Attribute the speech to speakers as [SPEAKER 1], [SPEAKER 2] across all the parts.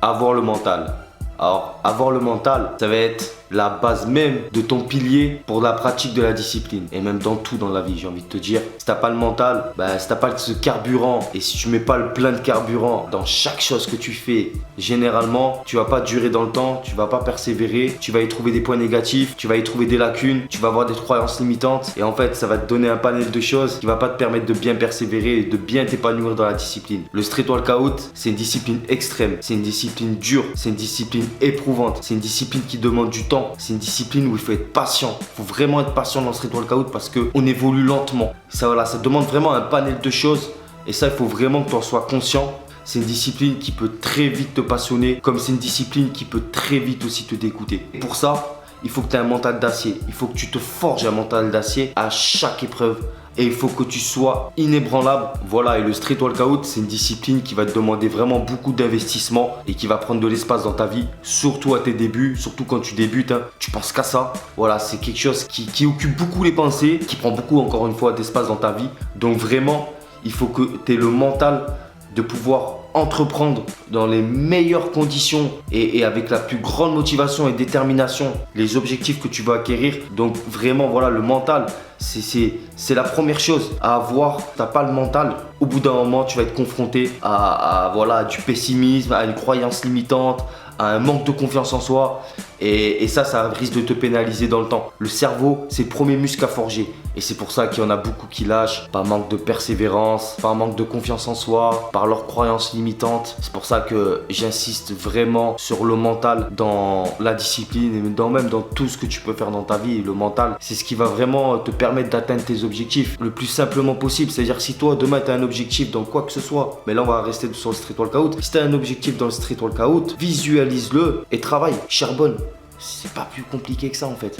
[SPEAKER 1] avoir le mental. Alors, avoir le mental, ça va être la base même de ton pilier pour la pratique de la discipline. Et même dans tout dans la vie, j'ai envie de te dire. Si t'as pas le mental, si t'as pas ce carburant et si tu mets pas le plein de carburant dans chaque chose que tu fais, généralement, tu vas pas durer dans le temps, tu vas pas persévérer, tu vas y trouver des points négatifs, tu vas y trouver des lacunes, tu vas avoir des croyances limitantes. Et en fait, ça va te donner un panel de choses qui va pas te permettre de bien persévérer et de bien t'épanouir dans la discipline. Le street workout, c'est une discipline extrême, c'est une discipline dure, c'est une discipline éprouvante, c'est une discipline qui demande du temps, c'est une discipline où il faut être patient. Il faut vraiment être patient dans le street workout parce qu'on évolue lentement. Ça demande vraiment un panel de choses et ça, il faut vraiment que tu en sois conscient. C'est une discipline qui peut très vite te passionner, comme c'est une discipline qui peut très vite aussi te dégoûter. Et pour ça, il faut que tu aies un mental d'acier. Il faut que tu te forges un mental d'acier à chaque épreuve. Et il faut que tu sois inébranlable. Voilà, et le street workout, c'est une discipline qui va te demander vraiment beaucoup d'investissement et qui va prendre de l'espace dans ta vie, surtout à tes débuts, surtout quand tu débutes, tu penses qu'à ça. Voilà, c'est quelque chose qui occupe beaucoup les pensées, qui prend beaucoup, encore une fois, d'espace dans ta vie. Donc vraiment, il faut que tu aies le mental de pouvoir entreprendre dans les meilleures conditions et avec la plus grande motivation et détermination les objectifs que tu vas acquérir. Donc vraiment, voilà, le mental, c'est la première chose à avoir. T'as pas le mental, au bout d'un moment, tu vas être confronté à du pessimisme, à une croyance limitante, à un manque de confiance en soi. Et ça risque de te pénaliser dans le temps. Le cerveau, c'est le premier muscle à forger. Et c'est pour ça qu'il y en a beaucoup qui lâchent par manque de persévérance, par manque de confiance en soi, par leurs croyances limitantes. C'est pour ça que j'insiste vraiment sur le mental dans la discipline et même dans tout ce que tu peux faire dans ta vie. Le mental, c'est ce qui va vraiment te permettre d'atteindre tes objectifs le plus simplement possible. C'est-à-dire si toi, demain, tu as un objectif dans quoi que ce soit, mais là, on va rester sur le street workout. Si tu as un objectif dans le street workout, visualise-le et travaille, charbonne. C'est pas plus compliqué que ça en fait.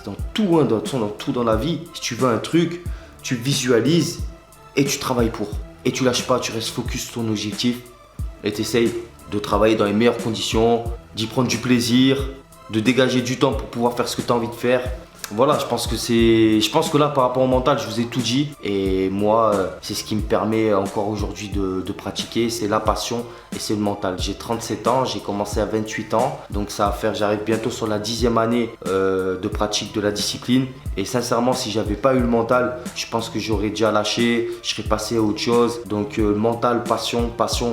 [SPEAKER 1] Dans tout, dans tout dans la vie, si tu veux un truc, tu visualises et tu travailles pour. Et tu lâches pas, tu restes focus sur ton objectif et tu essayes de travailler dans les meilleures conditions, d'y prendre du plaisir, de dégager du temps pour pouvoir faire ce que tu as envie de faire. Voilà, je pense que là, par rapport au mental, je vous ai tout dit. Et moi, c'est ce qui me permet encore aujourd'hui de pratiquer. C'est la passion et c'est le mental. J'ai 37 ans, j'ai commencé à 28 ans. Donc j'arrive bientôt sur la 10e année de pratique de la discipline. Et sincèrement, si j'avais pas eu le mental, je pense que j'aurais déjà lâché. Je serais passé à autre chose. Donc mental, passion,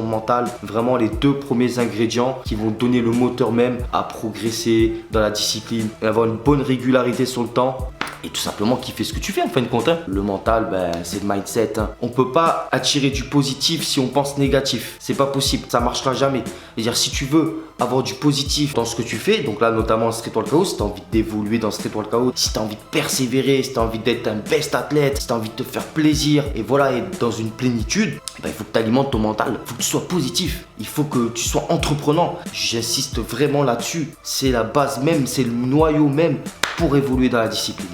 [SPEAKER 1] mental. Vraiment les deux premiers ingrédients qui vont donner le moteur même à progresser dans la discipline. Et avoir une bonne régularité sur le temps et tout simplement kiffer ce que tu fais en fin de compte. Le mental, c'est le mindset. On peut pas attirer du positif si on pense négatif. C'est pas possible, ça marchera jamais. C'est-à-dire si tu veux avoir du positif dans ce que tu fais, donc là notamment le street workout, si tu as envie d'évoluer dans le street workout, si tu as envie de persévérer, si tu as envie d'être un best athlète, si tu as envie de te faire plaisir et voilà, être dans une plénitude, il faut que tu alimentes ton mental, il faut que tu sois positif, il faut que tu sois entreprenant. J'insiste vraiment là-dessus, c'est la base même, c'est le noyau même pour évoluer dans la discipline.